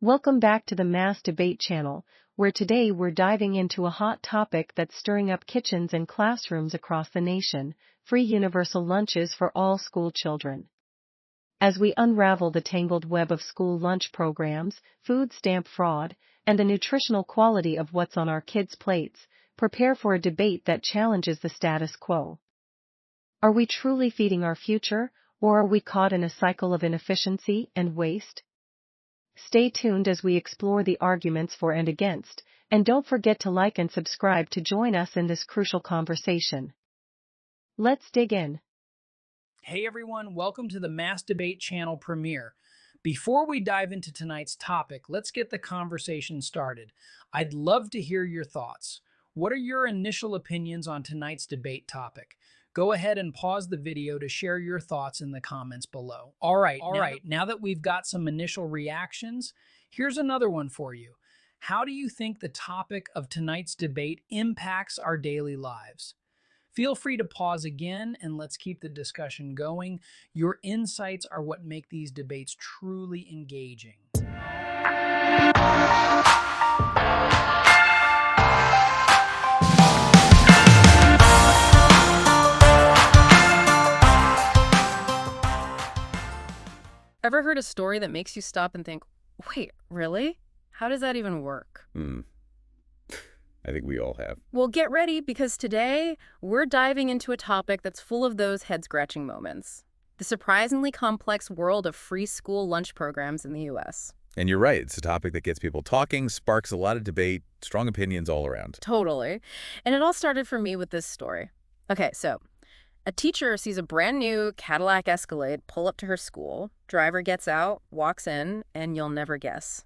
Welcome back to the Mass Debate channel, where today we're diving into a hot topic that's stirring up kitchens and classrooms across the nation: free universal lunches for all school children. As we unravel the tangled web of school lunch programs, food stamp fraud, and the nutritional quality of what's on our kids' plates, prepare for a debate that challenges the status quo. Are we truly feeding our future, or are we caught in a cycle of inefficiency and waste? Stay tuned as we explore the arguments for and against, and don't forget to like and subscribe to join us in this crucial conversation. Let's dig in. Hey everyone, welcome to the Mass Debate channel premiere. Before we dive into tonight's topic, let's get the conversation started. I'd love to hear your thoughts. What are your initial opinions on tonight's debate topic? Go ahead and pause the video to share your thoughts in the comments below. All right, now that we've got some initial reactions, here's another one for you. How do you think the topic of tonight's debate impacts our daily lives? Feel free to pause again and let's keep the discussion going. Your insights are what make these debates truly engaging. Ever heard a story that makes you stop and think, wait, really? How does that even work? I think we all have. Well, get ready, because today we're diving into a topic that's full of those head-scratching moments: the surprisingly complex world of free school lunch programs in the U.S. And you're right. It's a topic that gets people talking, sparks a lot of debate, strong opinions all around. Totally. And it all started for me with this story. Okay, so a teacher sees a brand new Cadillac Escalade pull up to her school. Driver gets out, walks in, and you'll never guess,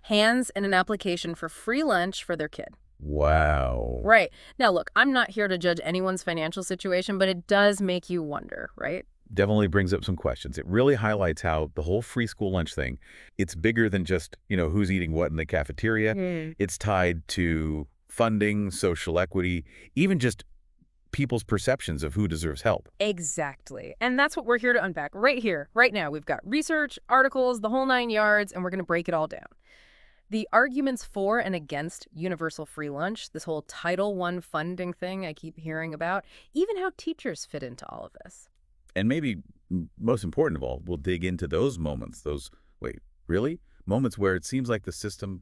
hands in an application for free lunch for their kid. Wow. Right. Now, look, I'm not here to judge anyone's financial situation, but it does make you wonder, right? Definitely brings up some questions. It really highlights how the whole free school lunch thing, it's bigger than just, who's eating what in the cafeteria. It's tied to funding, social equity, even just people's perceptions of who deserves help. Exactly. And that's what we're here to unpack right here, right now. We've got research, articles, the whole 9 yards, and we're going to break it all down. The arguments for and against universal free lunch, this whole Title I funding thing I keep hearing about, even how teachers fit into all of this. And maybe most important of all, we'll dig into those moments, wait, really? Moments where it seems like the system,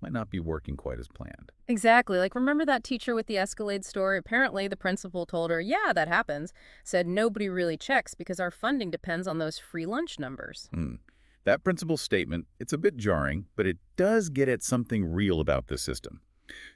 might not be working quite as planned. Exactly. Like, remember that teacher with the Escalade story? Apparently, the principal told her, yeah, that happens, said nobody really checks because our funding depends on those free lunch numbers. That principal statement, it's a bit jarring, but it does get at something real about the system.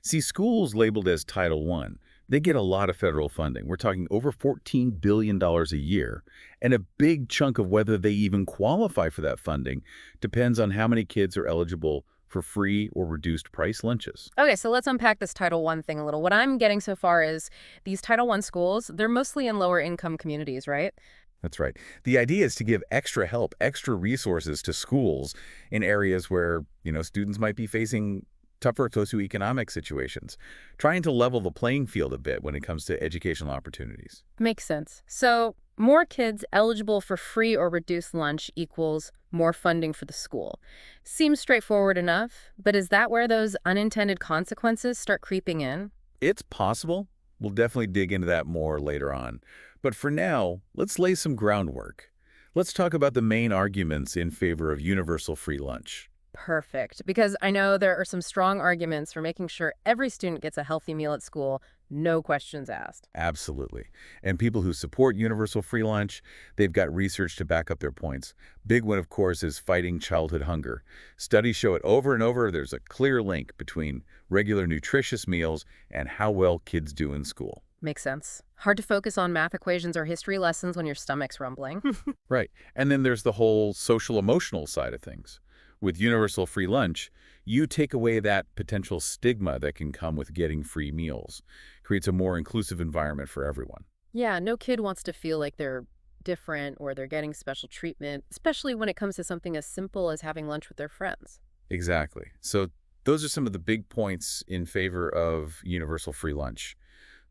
See, schools labeled as Title I, they get a lot of federal funding. We're talking over $14 billion a year, and a big chunk of whether they even qualify for that funding depends on how many kids are eligible for free or reduced price lunches. Okay, so let's unpack this Title I thing a little. What I'm getting so far is these Title I schools, they're mostly in lower income communities, right? That's right. The idea is to give extra help, extra resources to schools in areas where, students might be facing tougher socioeconomic situations, trying to level the playing field a bit when it comes to educational opportunities. Makes sense. So more kids eligible for free or reduced lunch equals more funding for the school. Seems straightforward enough, but is that where those unintended consequences start creeping in? It's possible. We'll definitely dig into that more later on. But for now, let's lay some groundwork. Let's talk about the main arguments in favor of universal free lunch. Perfect, because I know there are some strong arguments for making sure every student gets a healthy meal at school, no questions asked. Absolutely. And people who support universal free lunch, they've got research to back up their points. Big one, of course, is fighting childhood hunger. Studies show it over and over. There's a clear link between regular nutritious meals and how well kids do in school. Makes sense. Hard to focus on math equations or history lessons when your stomach's rumbling. Right. And then there's the whole social-emotional side of things. With universal free lunch, you take away that potential stigma that can come with getting free meals. Creates a more inclusive environment for everyone. Yeah, no kid wants to feel like they're different or they're getting special treatment, especially when it comes to something as simple as having lunch with their friends. Exactly. So those are some of the big points in favor of universal free lunch.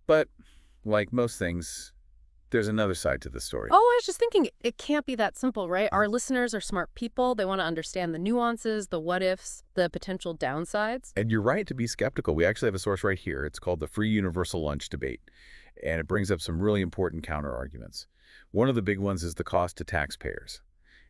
But like most things, there's another side to the Oh, story. I was just thinking, it can't be that simple, right? Our listeners are smart people. They want to understand the nuances, the what-ifs, the potential downsides. And you're right to be skeptical. We actually have a source right here. It's called the Free Universal Lunch Debate, and it brings up some really important counter-arguments. One of the big ones is the cost to taxpayers.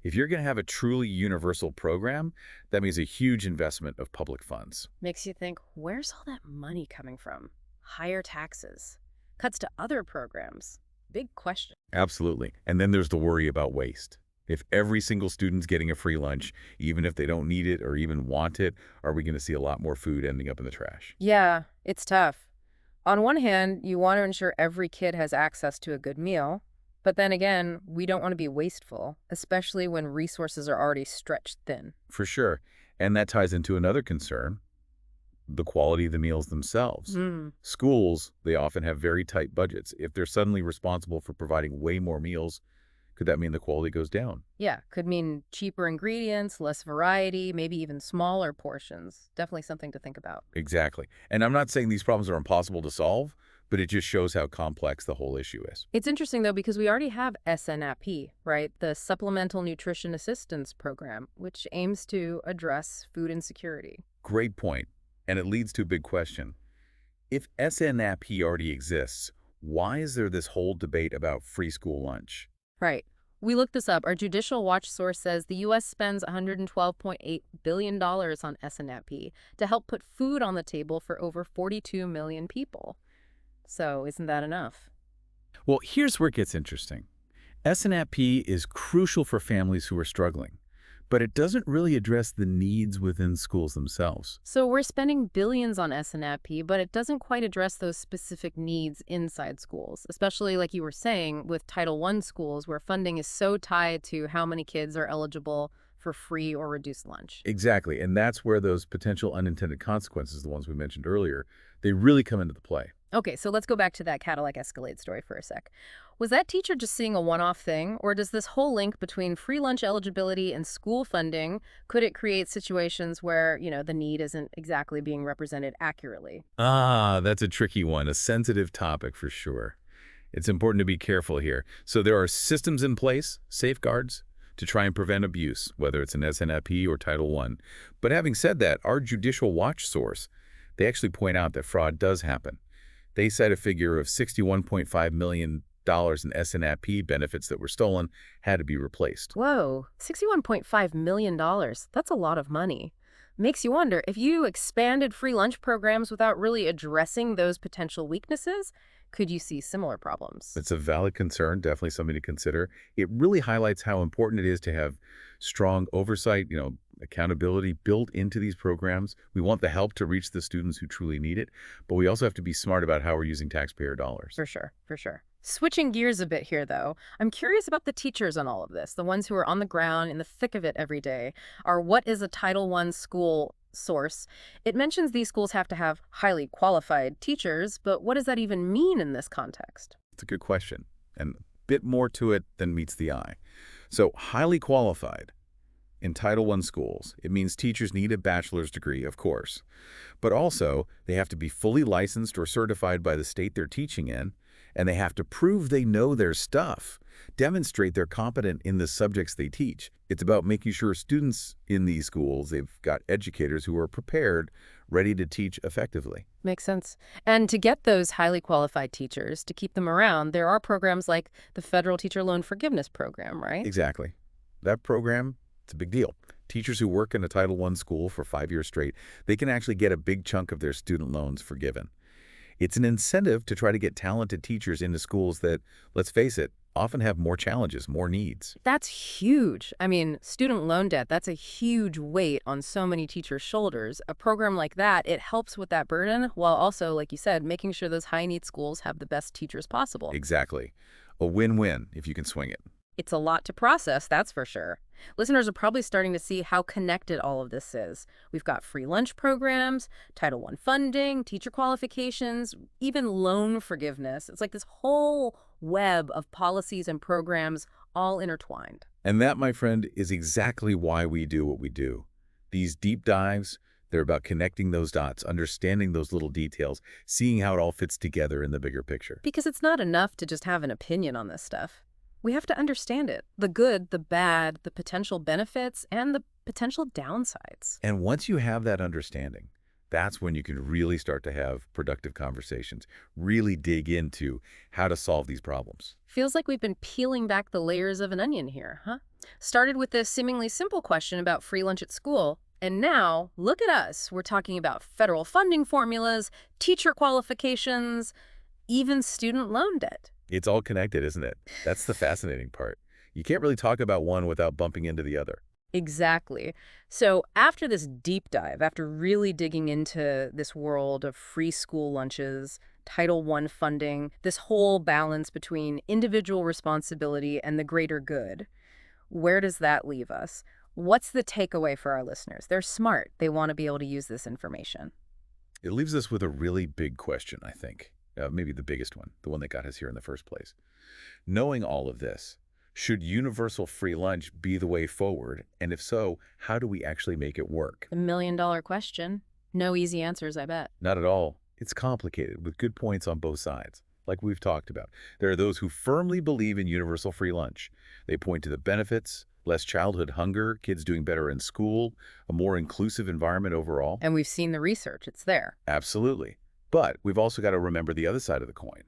If you're going to have a truly universal program, that means a huge investment of public funds. Makes you think, where's all that money coming from? Higher taxes, cuts to other programs. Big question. Absolutely. And then there's the worry about waste. If every single student's getting a free lunch, even if they don't need it or even want it, are we going to see a lot more food ending up in the trash? Yeah, it's tough. On one hand, you want to ensure every kid has access to a good meal. But then again, we don't want to be wasteful, especially when resources are already stretched thin. For sure. And that ties into another concern, the quality of the meals themselves. Hmm. Schools, they often have very tight budgets. If they're suddenly responsible for providing way more meals, could that mean the quality goes down? Yeah, could mean cheaper ingredients, less variety, maybe even smaller portions. Definitely something to think about. Exactly. And I'm not saying these problems are impossible to solve, but it just shows how complex the whole issue is. It's interesting, though, because we already have SNAP, right? The Supplemental Nutrition Assistance Program, which aims to address food insecurity. Great point. And it leads to a big question. If SNAP already exists, why is there this whole debate about free school lunch? Right. We looked this up. Our Judicial Watch source says the U.S. spends $112.8 billion on SNAP to help put food on the table for over 42 million people. So isn't that enough? Well, here's where it gets interesting. SNAP is crucial for families who are struggling, but it doesn't really address the needs within schools themselves. So we're spending billions on SNAP, but it doesn't quite address those specific needs inside schools, especially like you were saying with Title I schools where funding is so tied to how many kids are eligible for free or reduced lunch. Exactly, and that's where those potential unintended consequences, the ones we mentioned earlier, they really come into the play. Okay, so let's go back to that Cadillac Escalade story for a sec. Was that teacher just seeing a one-off thing, or does this whole link between free lunch eligibility and school funding, could it create situations where, the need isn't exactly being represented accurately? Ah, that's a tricky one, a sensitive topic for sure. It's important to be careful here. So there are systems in place, safeguards, to try and prevent abuse, whether it's an SNAP or Title I. But having said that, our Judicial Watch source, they actually point out that fraud does happen. They cite a figure of $61.5 million in SNAP benefits that were stolen had to be replaced. Whoa, $61.5 million. That's a lot of money. Makes you wonder, if you expanded free lunch programs without really addressing those potential weaknesses, could you see similar problems? It's a valid concern, definitely something to consider. It really highlights how important it is to have strong oversight, accountability built into these programs. We want the help to reach the students who truly need it, but we also have to be smart about how we're using taxpayer dollars. For sure, for sure. Switching gears a bit here, though, I'm curious about the teachers on all of this, the ones who are on the ground in the thick of it every day. Or what is a Title I school source? It mentions these schools have to have highly qualified teachers, but what does that even mean in this context? It's a good question, and a bit more to it than meets the eye. So highly qualified in Title I schools, it means teachers need a bachelor's degree, of course, but also they have to be fully licensed or certified by the state they're teaching in, and they have to prove they know their stuff, demonstrate they're competent in the subjects they teach. It's about making sure students in these schools, they've got educators who are prepared, ready to teach effectively. Makes sense. And to get those highly qualified teachers, to keep them around, there are programs like the Federal Teacher Loan Forgiveness Program, right? Exactly. That program, it's a big deal. Teachers who work in a Title I school for 5 years straight, they can actually get a big chunk of their student loans forgiven. It's an incentive to try to get talented teachers into schools that, let's face it, often have more challenges, more needs. That's huge. I mean, student loan debt, that's a huge weight on so many teachers' shoulders. A program like that, it helps with that burden while also, like you said, making sure those high-need schools have the best teachers possible. Exactly. A win-win if you can swing it. It's a lot to process, that's for sure. Listeners are probably starting to see how connected all of this is. We've got free lunch programs, Title I funding, teacher qualifications, even loan forgiveness. It's like this whole web of policies and programs all intertwined. And that, my friend, is exactly why we do what we do. These deep dives, they're They're about connecting those dots, understanding those little details, seeing how it all fits together in the bigger picture. Because it's not enough to just have an opinion on this stuff. We have to understand it. The good, the bad, the potential benefits, and the potential downsides. And once you have that understanding, that's when you can really start to have productive conversations, really dig into how to solve these problems. Feels like we've been peeling back the layers of an onion here, huh? Started with this seemingly simple question about free lunch at school, and now, look at us. We're talking about federal funding formulas, teacher qualifications, even student loan debt. It's all connected, isn't it? That's the fascinating part. You can't really talk about one without bumping into the other. Exactly. So after this deep dive, after really digging into this world of free school lunches, Title I funding, this whole balance between individual responsibility and the greater good, where does that leave us? What's the takeaway for our listeners? They're smart. They want to be able to use this information. It leaves us with a really big question, I think. Maybe the biggest one, the one that got us here in the first place. Knowing all of this, should universal free lunch be the way forward? And if so, how do we actually make it work? The million-dollar question. No easy answers, I bet. Not at all. It's complicated, with good points on both sides. Like we've talked about, there are those who firmly believe in universal free lunch. They point to the benefits, less childhood hunger, kids doing better in school, a more inclusive environment overall. And we've seen the research. It's there. Absolutely. But we've also got to remember the other side of the coin.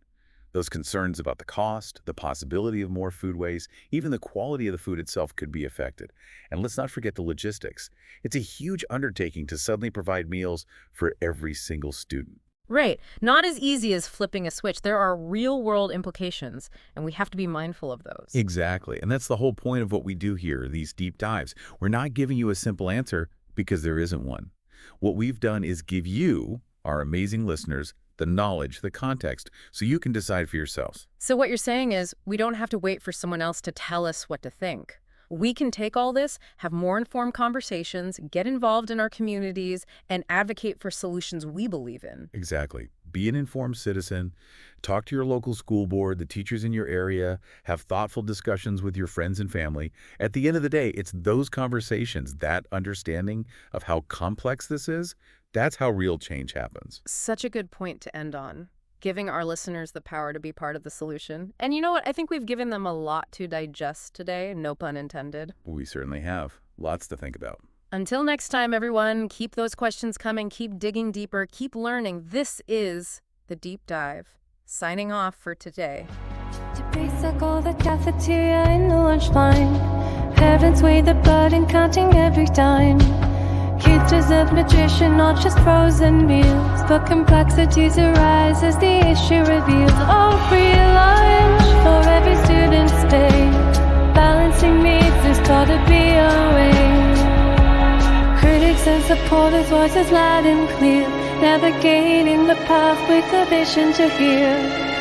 Those concerns about the cost, the possibility of more food waste, even the quality of the food itself could be affected. And let's not forget the logistics. It's a huge undertaking to suddenly provide meals for every single student. Right. Not as easy as flipping a switch. There are real-world implications, and we have to be mindful of those. Exactly. And that's the whole point of what we do here, these deep dives. We're not giving you a simple answer because there isn't one. What we've done is give you, our amazing listeners, the knowledge, the context, so you can decide for yourselves. So what you're saying is we don't have to wait for someone else to tell us what to think. We can take all this, have more informed conversations, get involved in our communities, and advocate for solutions we believe in. Exactly. Be an informed citizen. Talk to your local school board, the teachers in your area. Have thoughtful discussions with your friends and family. At the end of the day, it's those conversations, that understanding of how complex this is, that's how real change happens. Such a good point to end on. Giving our listeners the power to be part of the solution. And you know what? I think we've given them a lot to digest today, no pun intended. We certainly have. Lots to think about. Until next time, everyone, keep those questions coming, keep digging deeper, keep learning. This is The Deep Dive. Signing off for today. Debates circle the cafeteria in the lunch line. Parents weigh the burden, counting every dime. Kids deserve nutrition, not just frozen meals. But complexities arise as the issue reveals. Oh, free lunch for every student's day. Balancing needs is taught to be a way. Critics and supporters' voices loud and clear. Navigating the path with a vision to hear.